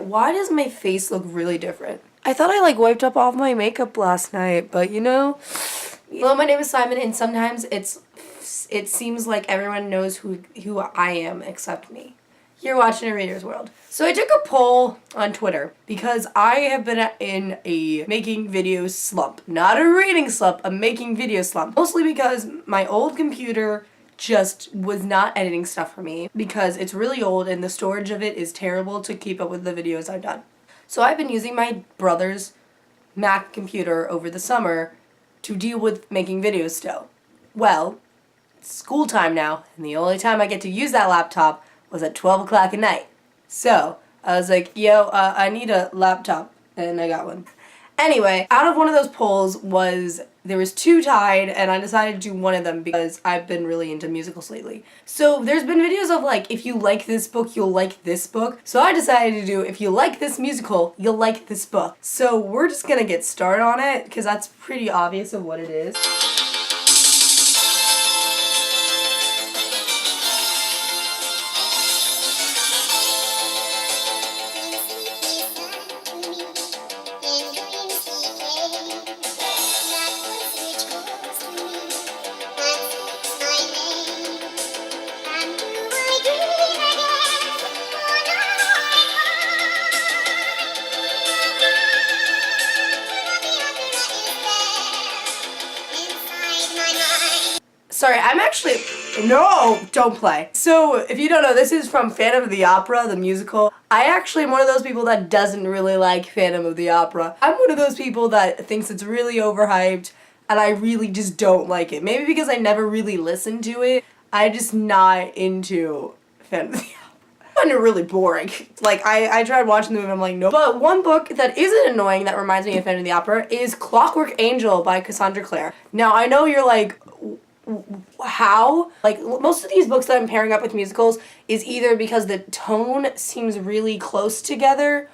why does my face look really different? I thought I like wiped up all my makeup last night, but you know. Hello, my name is Simon, and sometimes it seems like everyone knows who I am except me. You're watching Reader's World. So I took a poll on Twitter because I have been in a making videos slump. Not a reading slump, a making video slump. Mostly because my old computer just was not editing stuff for me because it's really old and the storage of it is terrible to keep up with the videos I've done. So I've been using my brother's Mac computer over the summer to deal with making videos still. Well, it's school time now, and the only time I get to use that laptop was at 12 o'clock at night. So I was like, yo, I need a laptop, and I got one. Anyway, out of one of those polls there was two tied, and I decided to do one of them because I've been really into musicals lately. So there's been videos of like, if you like this book, you'll like this book. So I decided to do, if you like this musical, you'll like this book. So we're just gonna get started on it because that's pretty obvious of what it is. Sorry, I'm actually... No! Don't play. So, if you don't know, this is from Phantom of the Opera, the musical. I actually am one of those people that doesn't really like Phantom of the Opera. I'm one of those people that thinks it's really overhyped, and I really just don't like it. Maybe because I never really listened to it, I'm just not into Phantom of the Opera. I find it really boring. Like, I tried watching the movie and I'm like, no. But one book that isn't annoying that reminds me of Phantom of the Opera is Clockwork Angel by Cassandra Clare. Now, I know you're like... how? Like, most of these books that I'm pairing up with musicals is either because the tone seems really close together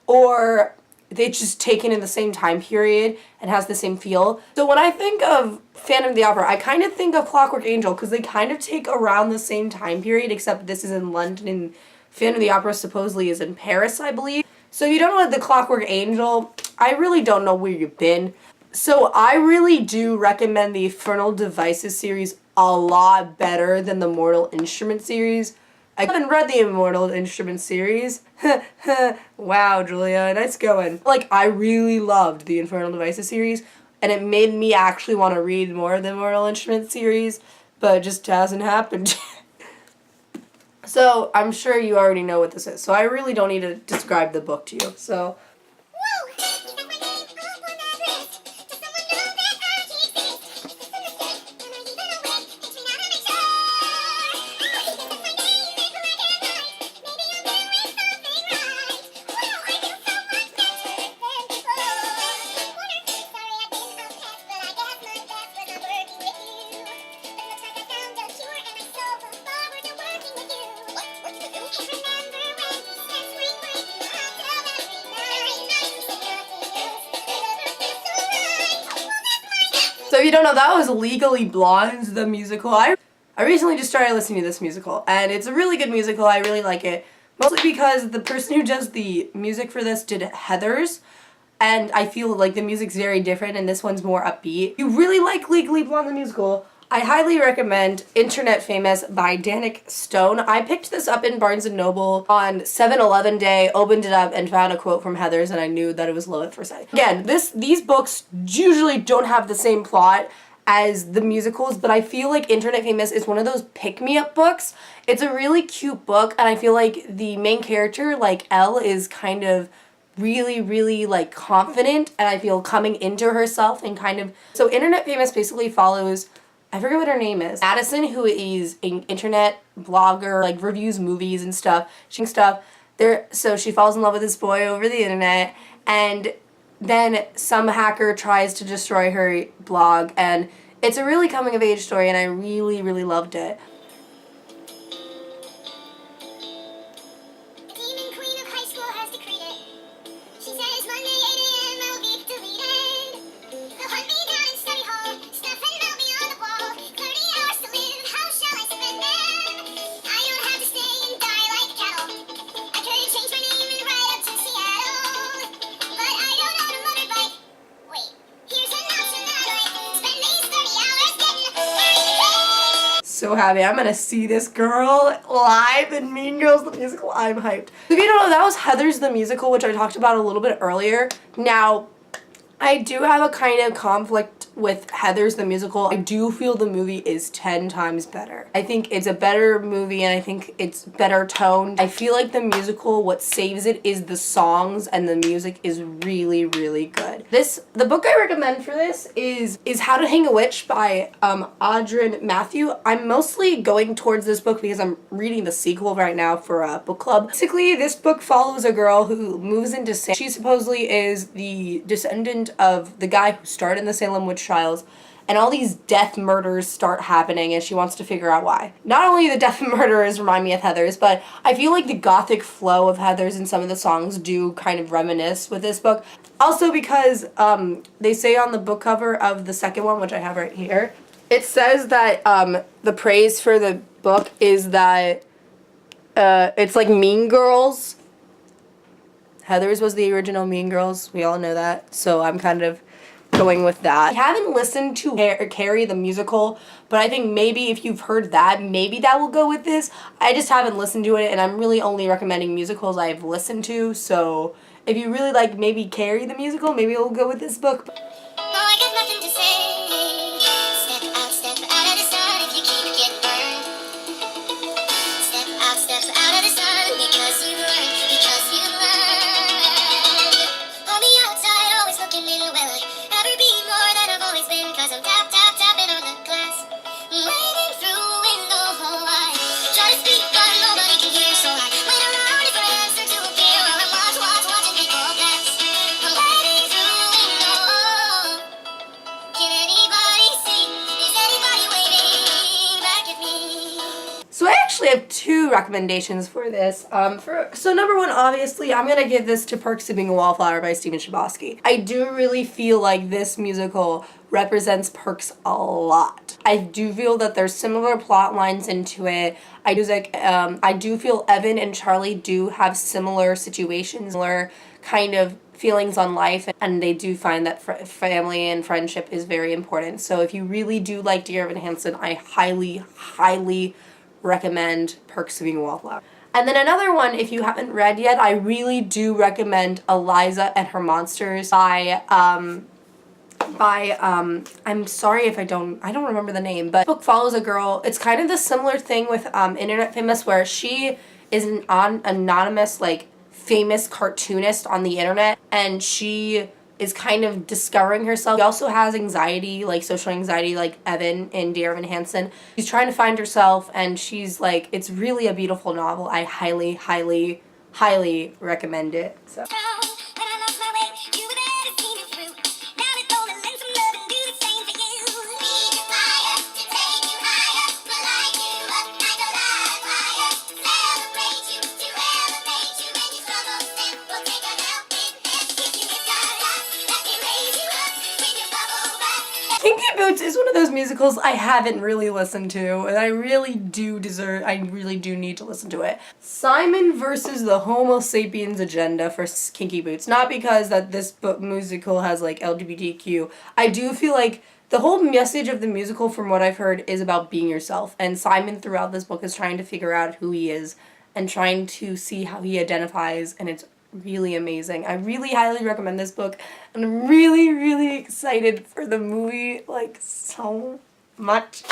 or they just taken in the same time period and has the same feel. So when I think of Phantom of the Opera, I kind of think of Clockwork Angel because they kind of take around the same time period, except this is in London and Phantom of the Opera supposedly is in Paris, I believe. So if you don't know the Clockwork Angel, I really don't know where you've been. So I really do recommend the Infernal Devices series a lot better than the Mortal Instruments series. I haven't read the Mortal Instruments series. Wow, Julia, nice going. Like, I really loved the Infernal Devices series, and it made me actually want to read more of the Mortal Instruments series, but it just hasn't happened. So, I'm sure you already know what this is, so I really don't need to describe the book to you, so... So if you don't know, that was Legally Blonde, the musical. I recently just started listening to this musical, and it's a really good musical. I really like it. Mostly because the person who does the music for this did Heathers, and I feel like the music's very different, and this one's more upbeat. If you really like Legally Blonde, the musical, I highly recommend Internet Famous by Danik Stone. I picked this up in Barnes & Noble on 7-Eleven day, opened it up, and found a quote from Heathers, and I knew that it was love at first sight. Again, these books usually don't have the same plot as the musicals, but I feel like Internet Famous is one of those pick-me-up books. It's a really cute book, and I feel like the main character, like Elle, is kind of really, like, confident, and I feel coming into herself and kind of... So Internet Famous basically follows... I forget what her name is. Addison, who is an internet blogger, like reviews movies and stuff. So she falls in love with this boy over the internet, and then some hacker tries to destroy her blog, and it's a really coming of age story, and I really, really loved it. so happy. I'm gonna see this girl live in Mean Girls the Musical. I'm hyped. If you don't know, that was Heathers the Musical, which I talked about a little bit earlier. Now, I do have a kind of conflict with Heathers the Musical. I do feel the movie is 10 times better. I think it's a better movie and I think it's better toned. I feel like the musical, what saves it is the songs, and the music is really, really good. The book I recommend for this is How to Hang a Witch by Audryn Matthew. I'm mostly going towards this book because I'm reading the sequel right now for a book club. Basically, this book follows a girl who moves into Salem. She supposedly is the descendant of the guy who starred in the Salem witch trials, and all these death murders start happening and she wants to figure out why. Not only the death murderers remind me of Heathers, but I feel like the gothic flow of Heathers and some of the songs do kind of reminisce with this book. Also because they say on the book cover of the second one, which I have right here, it says that the praise for the book is that it's like Mean Girls. Heathers was the original Mean Girls. We all know that. So I'm kind of going with that. I haven't listened to Carrie the Musical, but I think maybe if you've heard that, maybe that will go with this. I just haven't listened to it, and I'm really only recommending musicals I've listened to. So if you really like maybe Carrie the Musical, maybe it'll go with this book. I got nothing to say. Step out of the sun if you keep getting burned. Step out of the sun because you learn, On the outside, always looking in, will I ever be more than I've always been? Cause I'm tapping on the glass. Waiting through a window, I try to speak, but nobody can hear, so I wait around for an answer to appear while I'm watching people pass. I'm waiting through a window. Can anybody see? Is anybody waving back at me? So I actually have two recommendations for this. So number one, obviously, I'm going to give this to Perks of Being a Wallflower by Stephen Chbosky. I do really feel like this musical represents Perks a lot. I do feel that there's similar plot lines into it. I do feel Evan and Charlie do have similar situations, similar kind of feelings on life, and they do find that family and friendship is very important. So if you really do like Dear Evan Hansen, I highly, highly recommend Perks of Being a Wallflower. And then another one, if you haven't read yet, I really do recommend Eliza and Her Monsters by I'm sorry if I don't remember the name, but the book follows a girl. It's kind of the similar thing with Internet Famous, where she is an anonymous, like, famous cartoonist on the internet, and she is kind of discovering herself. She also has anxiety, like social anxiety, like Evan in Dear Evan Hansen. She's trying to find herself, and she's like, it's really a beautiful novel. I highly, highly, highly recommend it. So. Kinky Boots is one of those musicals I haven't really listened to, and I really do need to listen to it. Simon versus the Homo sapiens agenda for Kinky Boots. Not because that this musical has like LGBTQ. I do feel like the whole message of the musical, from what I've heard, is about being yourself. And Simon throughout this book is trying to figure out who he is and trying to see how he identifies, and it's really amazing. I really highly recommend this book, and I'm really, really excited for the movie, like, so much.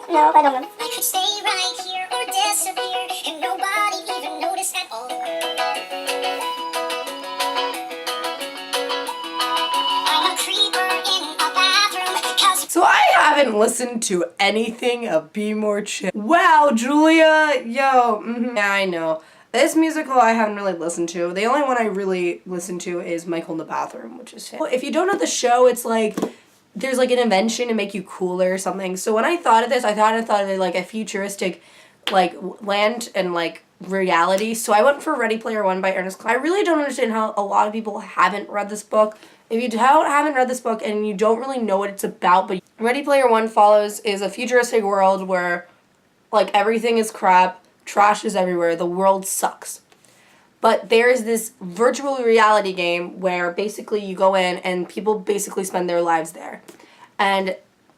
No, I don't know. I could stay right here or disappear, and nobody even noticed at all. I'm a creeper in a bathroom. So I haven't listened to anything of Be More Chill. Wow, Julia, yo, yeah, I know. This musical I haven't really listened to. The only one I really listened to is Michael in the Bathroom, which is fantastic. If you don't know the show, it's like, there's like an invention to make you cooler or something. So when I thought of this, I thought of it like a futuristic, like, land and like reality. So I went for Ready Player One by Ernest Cline. I really don't understand how a lot of people haven't read this book. If you haven't read this book and you don't really know what it's about, but Ready Player One is a futuristic world where, like, everything is crap, trash is everywhere, the world sucks. But there's this virtual reality game where basically you go in and people basically spend their lives there. And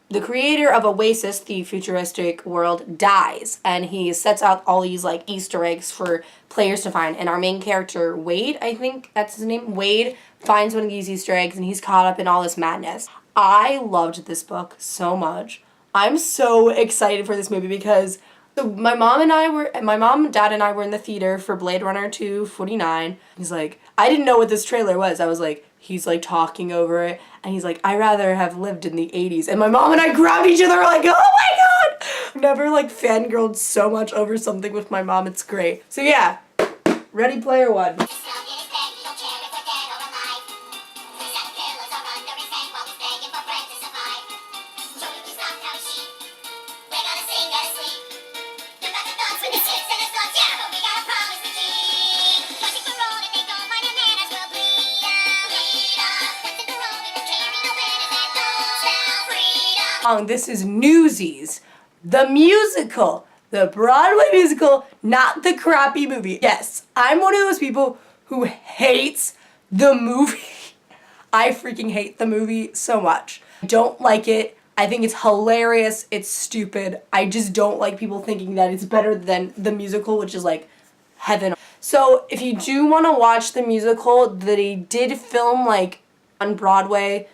the creator of Oasis, the futuristic world, dies. And he sets out all these like Easter eggs for players to find. And our main character, Wade, I think that's his name, Wade, finds one of these Easter eggs and he's caught up in all this madness. I loved this book so much. I'm so excited for this movie because my mom, dad, and I were in the theater for Blade Runner 249. He's like, I didn't know what this trailer was. I was like, he's like talking over it, and he's like, I'd rather have lived in the 80s. And my mom and I grabbed each other like, oh my god! I've never like fangirled so much over something with my mom. It's great. So yeah, Ready Player One. This is Newsies, the musical, the Broadway musical, not the crappy movie. Yes, I'm one of those people who hates the movie. I freaking hate the movie so much. I don't like it. I think it's hilarious. It's stupid. I just don't like people thinking that it's better than the musical, which is like heaven. So if you do want to watch the musical, they did film like on Broadway,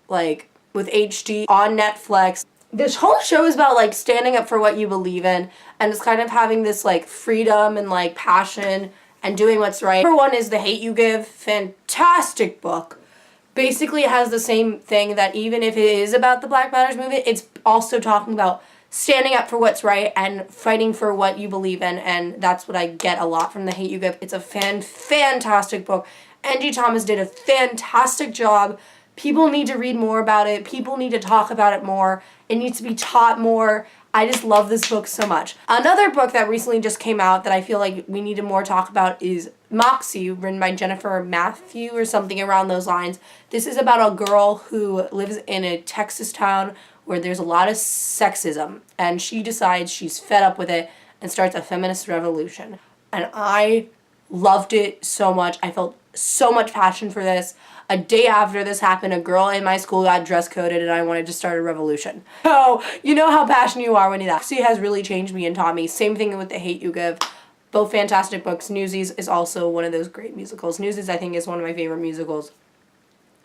like with HD on Netflix. This whole show is about like standing up for what you believe in, and it's kind of having this like freedom and like passion and doing what's right. Number one is The Hate U Give. Fantastic book. Basically it has the same thing, that even if it is about the Black Matters movement, it's also talking about standing up for what's right and fighting for what you believe in, and that's what I get a lot from The Hate U Give. It's a fantastic book. Angie Thomas did a fantastic job. People need to read more about it. People need to talk about it more. It needs to be taught more. I just love this book so much. Another book that recently just came out that I feel like we need to more talk about is Moxie, written by Jennifer Matthew or something around those lines. This is about a girl who lives in a Texas town where there's a lot of sexism, and she decides she's fed up with it and starts a feminist revolution. And I loved it so much. I felt so much passion for this. A day after this happened, a girl in my school got dress coded and I wanted to start a revolution. So, you know how passionate you are when you do that. She has really changed me and taught me. Same thing with The Hate U Give. Both fantastic books. Newsies is also one of those great musicals. Newsies, I think, is one of my favorite musicals.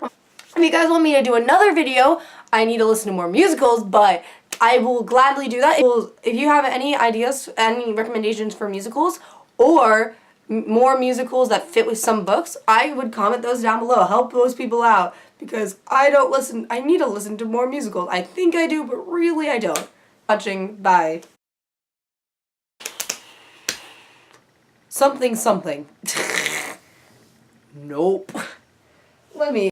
If you guys want me to do another video, I need to listen to more musicals, but I will gladly do that. If you have any ideas, any recommendations for musicals, or more musicals that fit with some books, I would comment those down below. Help those people out, because I need to listen to more musicals. I think I do, but really I don't. Watching, bye. Something. Nope. Let me